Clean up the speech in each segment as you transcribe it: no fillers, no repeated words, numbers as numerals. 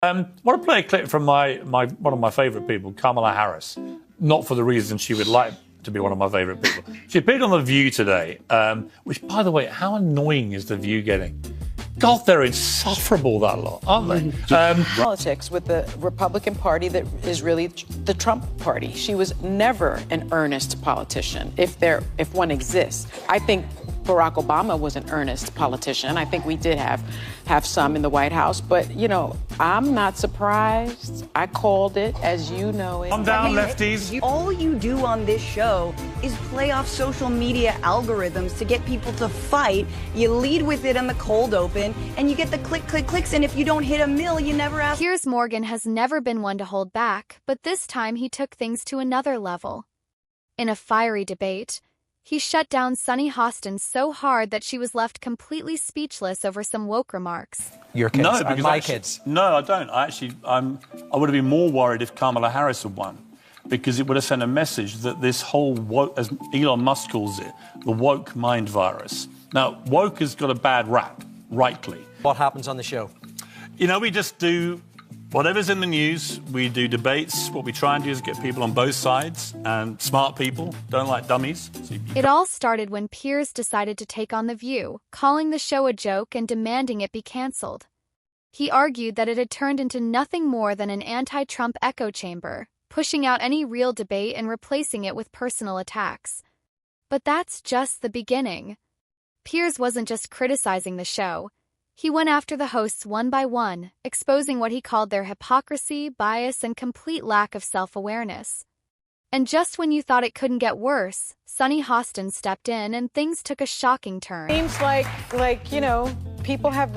I want to play a clip from one of my favourite people, Kamala Harris. Not for the reason she would like to be one of my favourite people. She appeared on The View today, which, by the way, how annoying is The View getting? God, they're insufferable, that lot, aren't they? Politics with the Republican Party that is really the Trump Party. She was never an earnest politician, if one exists. I think Barack Obama was an earnest politician. I think we did have some in the White House, but I'm not surprised. I called it, as you know it. Calm down, lefties. All you do on this show is play off social media algorithms to get people to fight. You lead with it in the cold open, and you get the clicks, and if you don't hit a mill, you never ask. Piers Morgan has never been one to hold back, but this time he took things to another level. In a fiery debate, he shut down Sunny Hostin so hard that she was left completely speechless over some woke remarks. Your kids, no, because my kids. No, I don't. I would have been more worried if Kamala Harris had won, because it would have sent a message that this whole woke, as Elon Musk calls it, the woke mind virus. Now, woke has got a bad rap, rightly. What happens on the show? We just do whatever's in the news. We do debates. What we try and do is get people on both sides, and smart people don't like dummies. It all started when Piers decided to take on The View, calling the show a joke and demanding it be cancelled. He argued that it had turned into nothing more than an anti-Trump echo chamber, pushing out any real debate and replacing it with personal attacks. But that's just the beginning. Piers wasn't just criticizing the show. He went after the hosts one by one, exposing what he called their hypocrisy, bias, and complete lack of self-awareness. And just when you thought it couldn't get worse, Sunny Hostin stepped in and things took a shocking turn. Seems like people have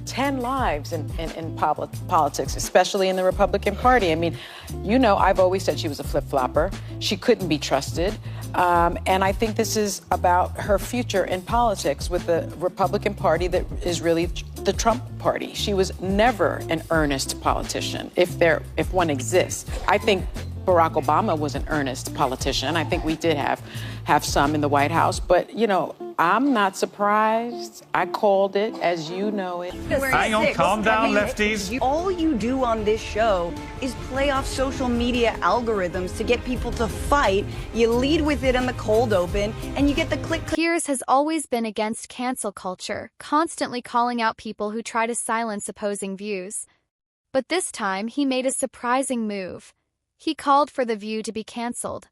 10 lives in politics, especially in the Republican Party. I mean, I've always said she was a flip-flopper. She couldn't be trusted. And I think this is about her future in politics with the Republican Party that is really the Trump Party. She was never an earnest politician, if one exists. I think Barack Obama was an earnest politician. I think we did have some in the White House, but I'm not surprised. I called it, as you know it. Hang on, calm down, lefties. All you do on this show is play off social media algorithms to get people to fight. You lead with it in the cold open, and you get the click. Piers has always been against cancel culture, constantly calling out people who try to silence opposing views. But this time, he made a surprising move. He called for The View to be cancelled.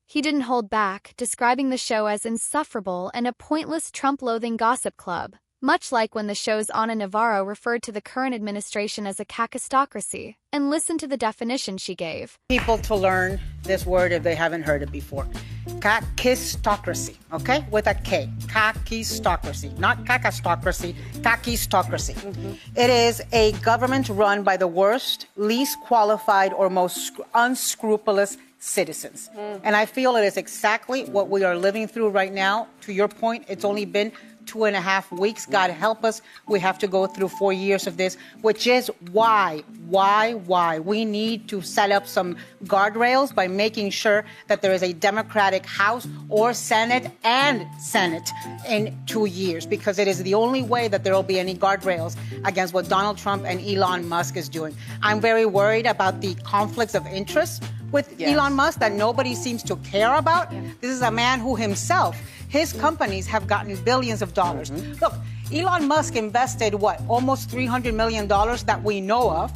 He didn't hold back, describing the show as insufferable and a pointless Trump-loathing gossip club, much like when the show's Ana Navarro referred to the current administration as a kakistocracy. And listen to the definition she gave. People to learn this word if they haven't heard it before. Kakistocracy, okay? With a K. Kakistocracy. Not kakistocracy, kakistocracy. It is a government run by the worst, least qualified, or most unscrupulous citizens. And I feel it is exactly what we are living through right now. To your point, it's only been 2.5 weeks. God help us. We have to go through 4 years of this, which is why we need to set up some guardrails by making sure that there is a Democratic House or Senate in 2 years, because it is the only way that there will be any guardrails against what Donald Trump and Elon Musk is doing. I'm very worried about the conflicts of interest with Elon Musk that nobody seems to care about. This is a man who himself, his companies have gotten billions of dollars. Look, Elon Musk invested, almost $300 million that we know of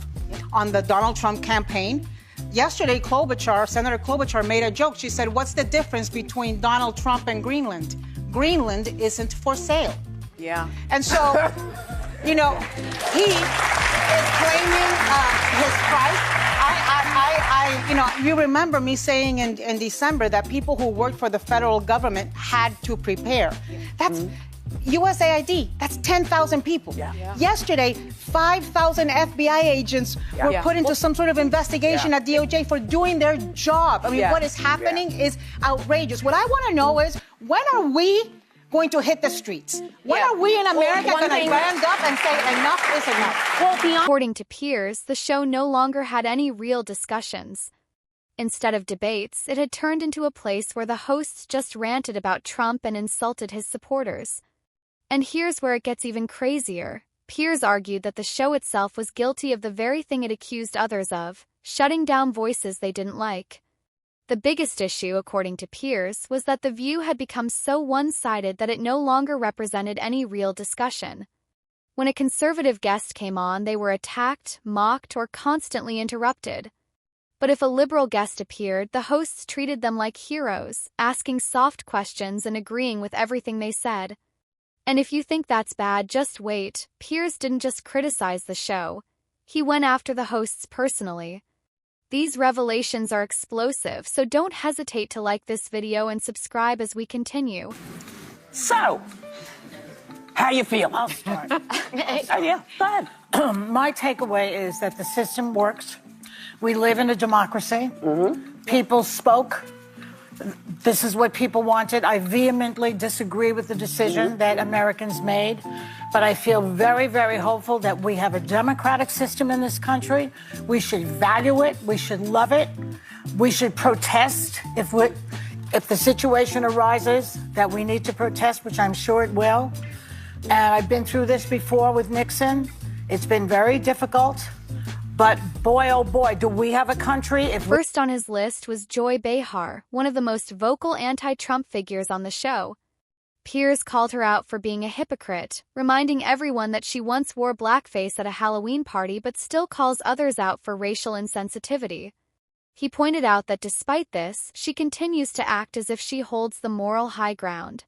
on the Donald Trump campaign. Yesterday, Senator Klobuchar made a joke. She said, what's the difference between Donald Trump and Greenland? Greenland isn't for sale. Yeah. And so, he is claiming his price. You remember me saying in December that people who worked for the federal government had to prepare. That's USAID. That's 10,000 people. Yesterday, 5,000 FBI agents were put into some sort of investigation at DOJ for doing their job. I mean, what is happening is outrageous. What I want to know is, when are we going to hit the streets? When are we in America going to stand up and say enough is enough? According to Piers, the show no longer had any real discussions. Instead of debates, it had turned into a place where the hosts just ranted about Trump and insulted his supporters. And here's where it gets even crazier. Piers argued that the show itself was guilty of the very thing it accused others of, shutting down voices they didn't like. The biggest issue, according to Piers, was that The View had become so one-sided that it no longer represented any real discussion. When a conservative guest came on, they were attacked, mocked, or constantly interrupted. But if a liberal guest appeared, the hosts treated them like heroes, asking soft questions and agreeing with everything they said. And if you think that's bad, just wait. Piers didn't just criticize the show. He went after the hosts personally. These revelations are explosive, so don't hesitate to like this video and subscribe as we continue. So, how you feel? I'll start. Yeah, go ahead. My takeaway is that the system works. We live in a democracy. People spoke. This is what people wanted. I vehemently disagree with the decision that Americans made, but I feel very, very hopeful that we have a democratic system in this country. We should value it. We should love it. We should protest if the situation arises that we need to protest, which I'm sure it will. And I've been through this before with Nixon. It's been very difficult. But boy, oh boy, do we have a country. First on his list was Joy Behar, one of the most vocal anti-Trump figures on the show. Piers called her out for being a hypocrite, reminding everyone that she once wore blackface at a Halloween party but still calls others out for racial insensitivity. He pointed out that despite this, she continues to act as if she holds the moral high ground.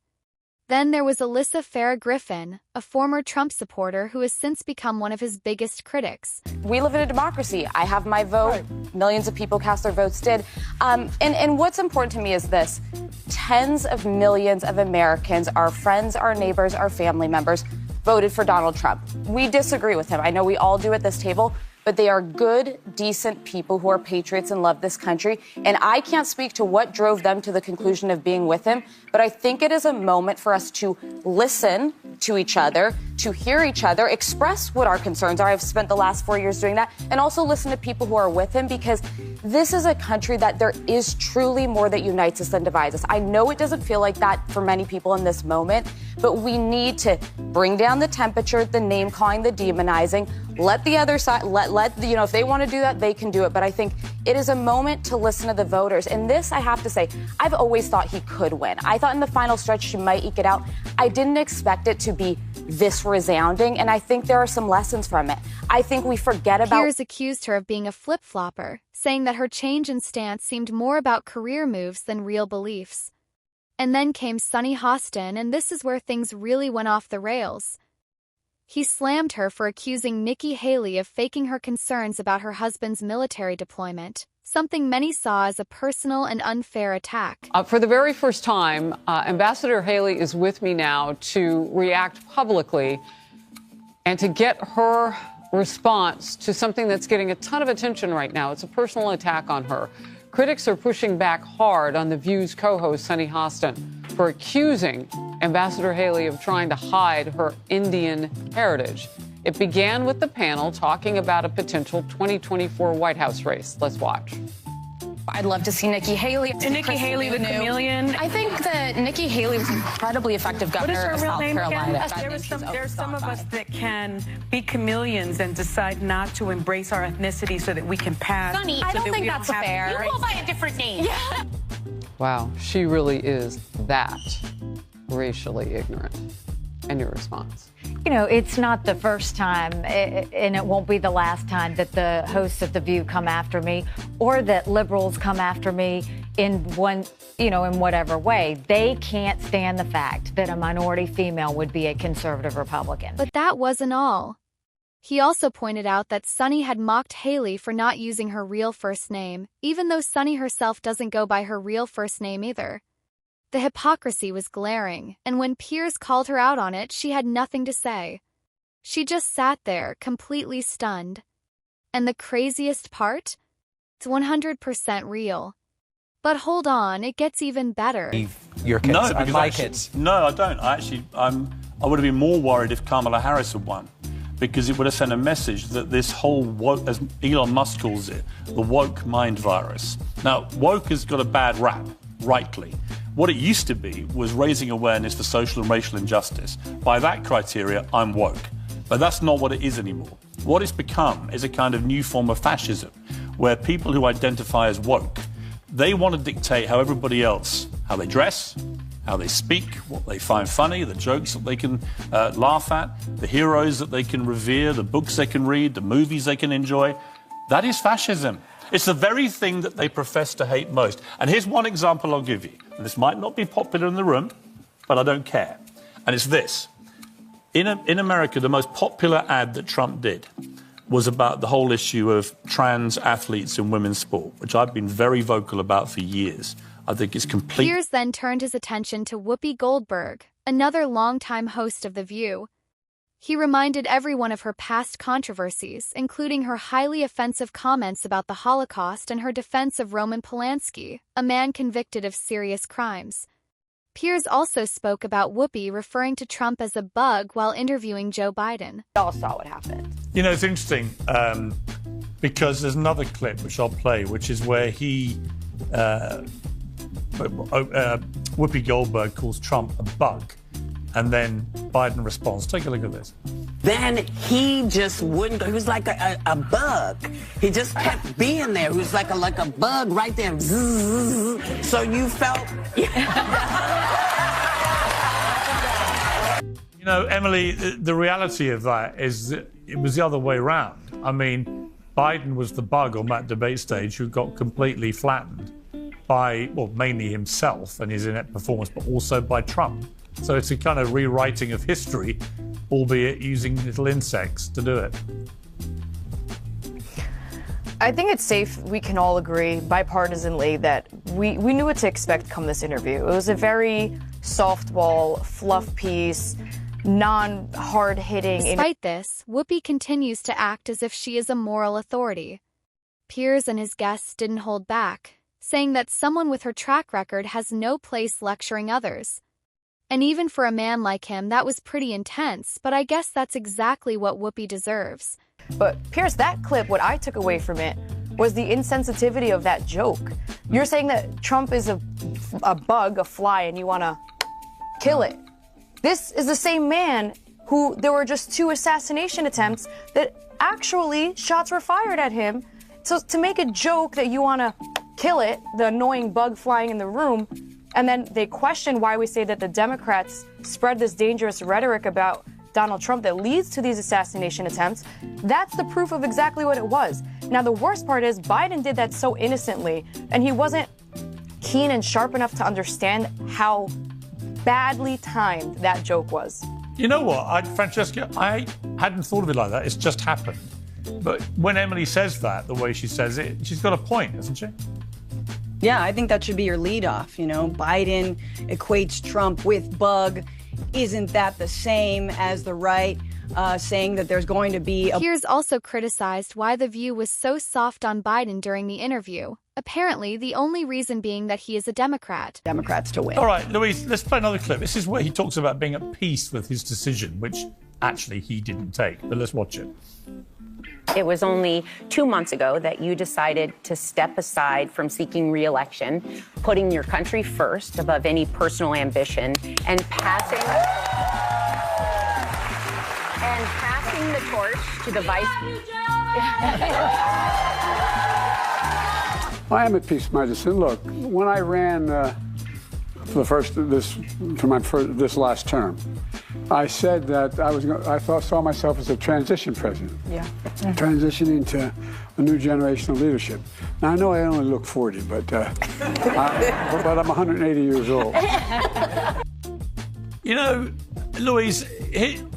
Then there was Alyssa Farah Griffin, a former Trump supporter who has since become one of his biggest critics. We live in a democracy. I have my vote. Right. Millions of people cast their votes did. And what's important to me is this. Tens of millions of Americans, our friends, our neighbors, our family members, voted for Donald Trump. We disagree with him. I know we all do at this table. But they are good, decent people who are patriots and love this country. And I can't speak to what drove them to the conclusion of being with him, but I think it is a moment for us to listen to each other, to hear each other, express what our concerns are. I've spent the last 4 years doing that, and also listen to people who are with him, because this is a country that there is truly more that unites us than divides us. I know it doesn't feel like that for many people in this moment, but we need to bring down the temperature, the name calling, the demonizing, let the other side, if they want to do that, they can do it. But I think it is a moment to listen to the voters. And this, I have to say, I've always thought he could win. I thought in the final stretch she might eke it out. I didn't expect it to be this resounding, and I think there are some lessons from it. I think we forget about... Piers accused her of being a flip-flopper, saying that her change in stance seemed more about career moves than real beliefs. And then came Sunny Hostin, and this is where things really went off the rails. He slammed her for accusing Nikki Haley of faking her concerns about her husband's military deployment, something many saw as a personal and unfair attack. For the very first time, Ambassador Haley is with me now to react publicly and to get her response to something that's getting a ton of attention right now. It's a personal attack on her. Critics are pushing back hard on The View's co-host, Sunny Hostin, for accusing Ambassador Haley of trying to hide her Indian heritage. It began with the panel talking about a potential 2024 White House race. Let's watch. I'd love to see Nikki Haley. Nikki Haley, the chameleon. I think that Nikki Haley was an incredibly effective governor of South Carolina. There's some of us that can be chameleons and decide not to embrace our ethnicity so that we can pass. Sunny, I don't think that's fair. You go by a different name. Yeah. Wow, she really is that racially ignorant. And your response? You know, it's not the first time, and it won't be the last time that the hosts of The View come after me, or that liberals come after me in whatever way. They can't stand the fact that a minority female would be a conservative Republican. But that wasn't all. He also pointed out that Sunny had mocked Haley for not using her real first name, even though Sunny herself doesn't go by her real first name either. The hypocrisy was glaring, and when Piers called her out on it, she had nothing to say. She just sat there, completely stunned. And the craziest part? It's 100% real. But hold on, it gets even better. Your kids, no, because my kids. No, I don't. I would have been more worried if Kamala Harris had won, because it would have sent a message that this whole woke, as Elon Musk calls it, the woke mind virus. Now, woke has got a bad rap, rightly. What it used to be was raising awareness for social and racial injustice. By that criteria, I'm woke. But that's not what it is anymore. What it's become is a kind of new form of fascism, where people who identify as woke, they want to dictate how everybody else, how they dress, how they speak, what they find funny, the jokes that they can laugh at, the heroes that they can revere, the books they can read, the movies they can enjoy. That is fascism. It's the very thing that they profess to hate most. And here's one example I'll give you. And this might not be popular in the room, but I don't care. And it's this. In America, the most popular ad that Trump did was about the whole issue of trans athletes in women's sport, which I've been very vocal about for years. I think it's complete. Piers then turned his attention to Whoopi Goldberg, another longtime host of The View. He reminded everyone of her past controversies, including her highly offensive comments about the Holocaust and her defense of Roman Polanski, a man convicted of serious crimes. Piers also spoke about Whoopi referring to Trump as a bug while interviewing Joe Biden. Y'all saw what happened. You know, it's interesting because there's another clip which I'll play, which is where Whoopi Goldberg calls Trump a bug. And then Biden responds. Take a look at this. Then he just wouldn't go. He was like a bug. He just kept being there. He was like a bug right there. So you felt... You know, Emily, the reality of that is that it was the other way around. I mean, Biden was the bug on that debate stage who got completely flattened by, well, mainly himself and his inept performance, but also by Trump. So it's a kind of rewriting of history, albeit using little insects to do it. I think it's safe, we can all agree, bipartisanly, that we knew what to expect come this interview. It was a very softball, fluff piece, non-hard-hitting... Despite this, Whoopi continues to act as if she is a moral authority. Piers and his guests didn't hold back, saying that someone with her track record has no place lecturing others. And even for a man like him, that was pretty intense, but I guess that's exactly what Whoopi deserves. But Piers, that clip, what I took away from it was the insensitivity of that joke. You're saying that Trump is a bug, a fly, and you want to kill it. This is the same man who there were just 2 assassination attempts that actually shots were fired at him. So to make a joke that you want to kill it, the annoying bug flying in the room, and then they question why we say that the Democrats spread this dangerous rhetoric about Donald Trump that leads to these assassination attempts. That's the proof of exactly what it was. Now, the worst part is Biden did that so innocently, and he wasn't keen and sharp enough to understand how badly timed that joke was. You know what, Francesca, I hadn't thought of it like that. It's just happened. But when Emily says that, the way she says it, she's got a point, hasn't she? Yeah, I think that should be your leadoff. You know, Biden equates Trump with bug. Isn't that the same as the right saying that there's going to be a... Piers also criticized why The View was so soft on Biden during the interview. Apparently, the only reason being that he is a Democrat. Democrats to win. All right, Louise, let's play another clip. This is where he talks about being at peace with his decision, which actually he didn't take. But let's watch it. It was only 2 months ago that you decided to step aside from seeking re-election, putting your country first above any personal ambition, and passing the torch to the vice. I am at peace with my decision. Look, when I ran this last term, I said that I saw myself as a transition president. Yeah. Transitioning to a new generation of leadership. Now, I know I only look 40, but I'm 180 years old. You know, Louise,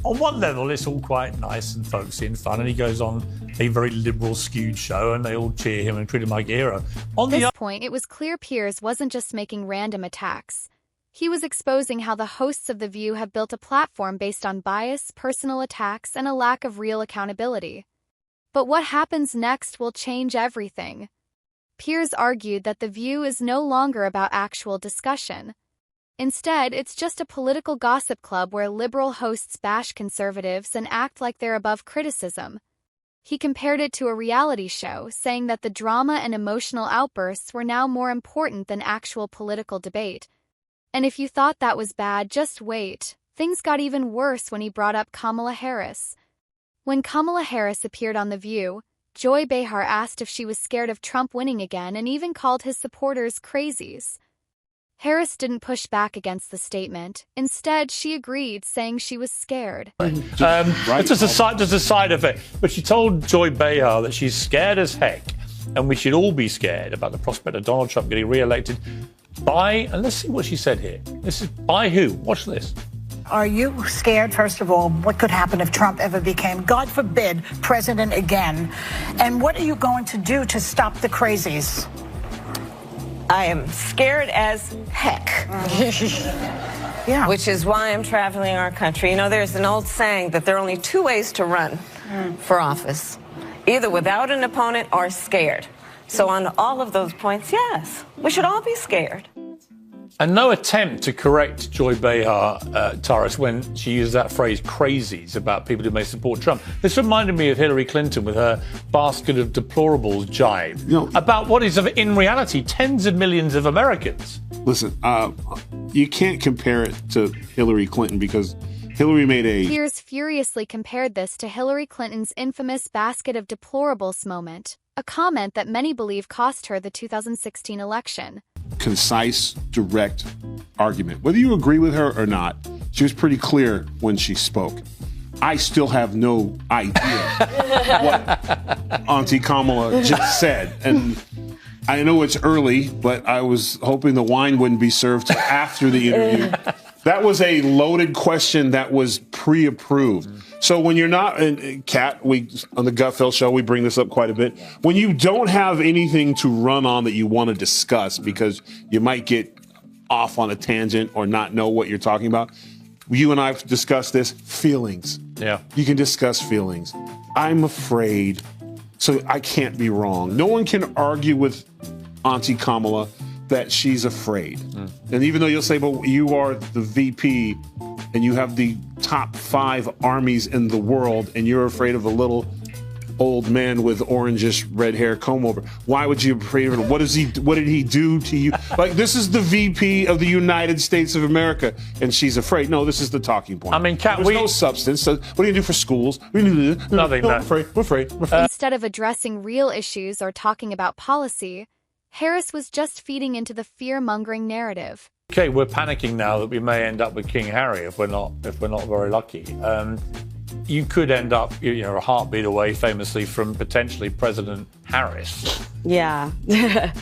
on one level, it's all quite nice and folksy and fun, and he goes on a very liberal skewed show, and they all cheer him and treat him like a hero. On this point, it was clear Piers wasn't just making random attacks. He was exposing how the hosts of The View have built a platform based on bias, personal attacks, and a lack of real accountability. But what happens next will change everything. Piers argued that The View is no longer about actual discussion. Instead, it's just a political gossip club where liberal hosts bash conservatives and act like they're above criticism. He compared it to a reality show, saying that the drama and emotional outbursts were now more important than actual political debate. And if you thought that was bad, just wait. Things got even worse when he brought up Kamala Harris. When Kamala Harris appeared on The View, Joy Behar asked if she was scared of Trump winning again and even called his supporters crazies. Harris didn't push back against the statement. Instead, she agreed, saying she was scared. It's just a side effect. But she told Joy Behar that she's scared as heck, and we should all be scared about the prospect of Donald Trump getting re-elected by, and let's see what she said here. This is by who? Watch this. Are you scared, first of all, what could happen if Trump ever became, God forbid, president again? And what are you going to do to stop the crazies? I am scared as heck. Yeah. Which is why I'm traveling our country. You know, there's an old saying that there are only two ways to run for office. Either without an opponent or scared. So on all of those points, yes, we should all be scared. And no attempt to correct Joy Behar, Taurus, when she used that phrase crazies about people who may support Trump. This reminded me of Hillary Clinton with her basket of deplorables jibe about what is, in reality, tens of millions of Americans. Listen, you can't compare it to Hillary Clinton because Hillary made a... Piers furiously compared this to Hillary Clinton's infamous basket of deplorables moment, a comment that many believe cost her the 2016 election. Concise, direct argument. Whether you agree with her or not, she was pretty clear when she spoke. I still have no idea what Auntie Kamala just said. And I know it's early, but I was hoping the wine wouldn't be served till after the interview. That was a loaded question that was pre-approved. So when you're not, and Kat, on the Gutfeld show, we bring this up quite a bit. When you don't have anything to run on that you want to discuss because you might get off on a tangent or not know what you're talking about, you and I have discussed this, feelings. Yeah. You can discuss feelings. I'm afraid, so I can't be wrong. No one can argue with Auntie Kamala that she's afraid. And even though you'll say, but you are the VP and you have the top 5 armies in the world and you're afraid of a little old man with orangish red hair comb over. Why would you be afraid of him? What did he do to you? Like, this is the VP of the United States of America and she's afraid. No, this is the talking point. I mean, Kat, there's no substance. So what do you do for schools? Nothing. We're afraid. Instead of addressing real issues or talking about policy, Harris was just feeding into the fear-mongering narrative. Okay, we're panicking now that we may end up with King Harry if we're not very lucky. You could end up, a heartbeat away, famously, from potentially President Harris. Yeah.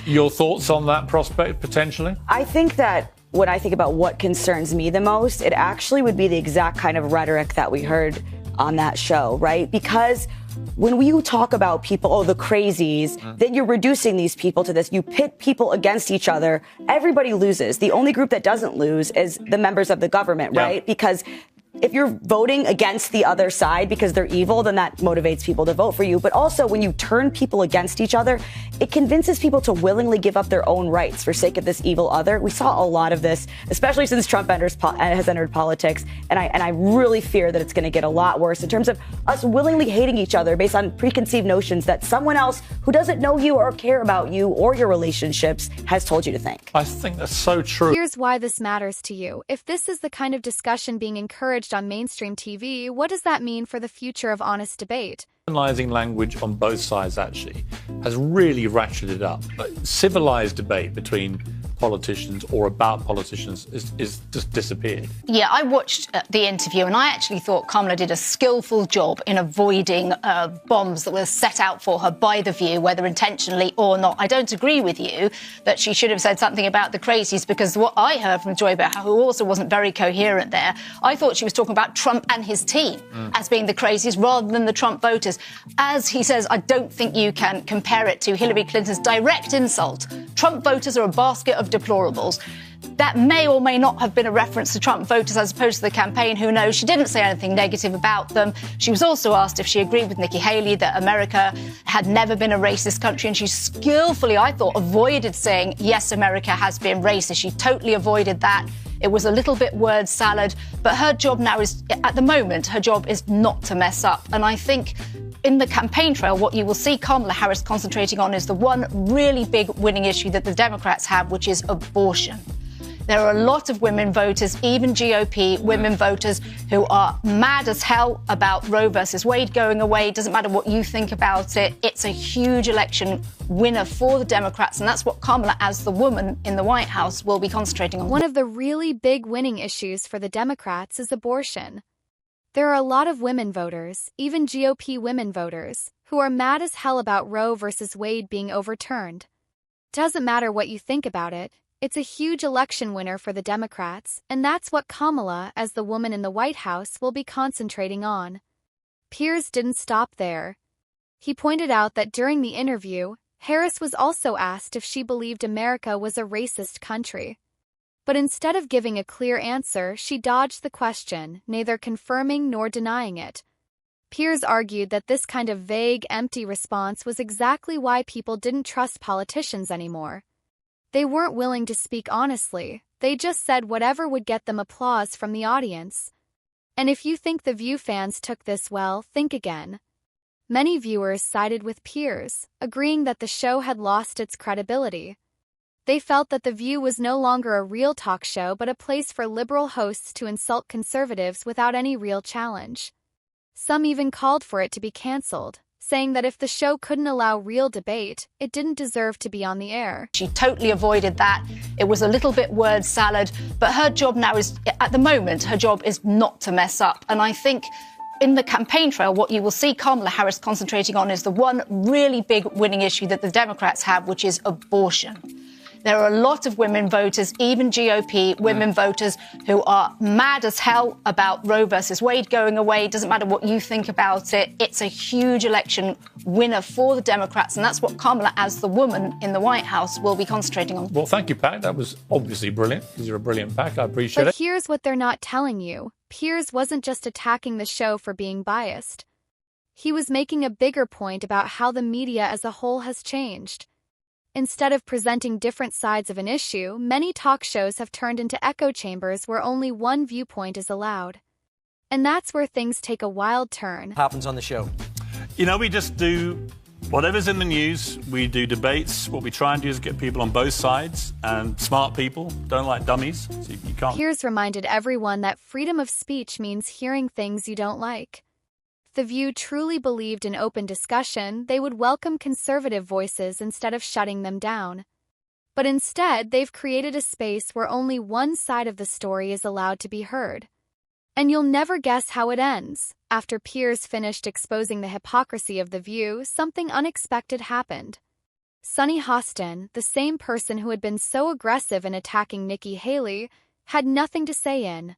Your thoughts on that prospect, potentially? I think that when I think about what concerns me the most, it actually would be the exact kind of rhetoric that we heard on that show, right? Because when we talk about people, the crazies, then you're reducing these people to this. You pit people against each other. Everybody loses. The only group that doesn't lose is the members of the government, right? Because if you're voting against the other side because they're evil, then that motivates people to vote for you. But also, when you turn people against each other, it convinces people to willingly give up their own rights for sake of this evil other. We saw a lot of this, especially since Trump has entered politics. And I really fear that it's going to get a lot worse in terms of us willingly hating each other based on preconceived notions that someone else who doesn't know you or care about you or your relationships has told you to think. I think that's so true. Here's why this matters to you. If this is the kind of discussion being encouraged on mainstream TV, what does that mean for the future of honest debate? Civilizing language on both sides, actually, has really ratcheted up. Civilized debate between politicians or about politicians is just disappeared. Yeah, I watched the interview and I actually thought Kamala did a skillful job in avoiding bombs that were set out for her by The View, whether intentionally or not. I don't agree with you that she should have said something about the crazies, because what I heard from Joy Behar, who also wasn't very coherent there, I thought she was talking about Trump and his team as being the crazies rather than the Trump voters. As he says, I don't think you can compare it to Hillary Clinton's direct insult. Trump voters are a basket of deplorables. That may or may not have been a reference to Trump voters as opposed to the campaign. Who knows? She didn't say anything negative about them. She was also asked if she agreed with Nikki Haley that America had never been a racist country, and she skillfully, I thought, avoided saying, yes, America has been racist. She totally avoided that. It was a little bit word salad, but her job now is, at the moment, her job is not to mess up. And I think in the campaign trail, what you will see Kamala Harris concentrating on is the one really big winning issue that the Democrats have, which is abortion. There are a lot of women voters, even GOP women voters, who are mad as hell about Roe versus Wade going away. It doesn't matter what you think about it. It's a huge election winner for the Democrats, and that's what Kamala, as the woman in the White House, will be concentrating on. One of the really big winning issues for the Democrats is abortion. There are a lot of women voters, even GOP women voters, who are mad as hell about Roe versus Wade being overturned. Doesn't matter what you think about it, it's a huge election winner for the Democrats, and that's what Kamala, as the woman in the White House, will be concentrating on. Piers didn't stop there. He pointed out that during the interview, Harris was also asked if she believed America was a racist country. But instead of giving a clear answer, she dodged the question, neither confirming nor denying it. Piers argued that this kind of vague, empty response was exactly why people didn't trust politicians anymore. They weren't willing to speak honestly, they just said whatever would get them applause from the audience. And if you think the View fans took this well, think again. Many viewers sided with Piers, agreeing that the show had lost its credibility. They felt that The View was no longer a real talk show but a place for liberal hosts to insult conservatives without any real challenge. Some even called for it to be cancelled, saying that if the show couldn't allow real debate, it didn't deserve to be on the air. She totally avoided that. It was a little bit word salad, but her job now is, at the moment, her job is not to mess up. And I think in the campaign trail, what you will see Kamala Harris concentrating on is the one really big winning issue that the Democrats have, which is abortion. There are a lot of women voters, even GOP women voters, who are mad as hell about Roe versus Wade going away. It doesn't matter what you think about it. It's a huge election winner for the Democrats, and that's what Kamala, as the woman in the White House, will be concentrating on. Well, thank you, Pat. That was obviously brilliant, because you're a brilliant Pac. I appreciate it. But here's what they're not telling you. Piers wasn't just attacking the show for being biased. He was making a bigger point about how the media as a whole has changed. Instead of presenting different sides of an issue, many talk shows have turned into echo chambers where only one viewpoint is allowed. And that's where things take a wild turn. Happens on the show. You know, we just do whatever's in the news. We do debates. What we try and do is get people on both sides, and smart people don't like dummies, so you can't. Piers reminded everyone that freedom of speech means hearing things you don't like. If The View truly believed in open discussion, they would welcome conservative voices instead of shutting them down. But instead, they've created a space where only one side of the story is allowed to be heard. And you'll never guess how it ends. After Piers finished exposing the hypocrisy of The View, something unexpected happened. Sunny Hostin, the same person who had been so aggressive in attacking Nikki Haley, had nothing to say in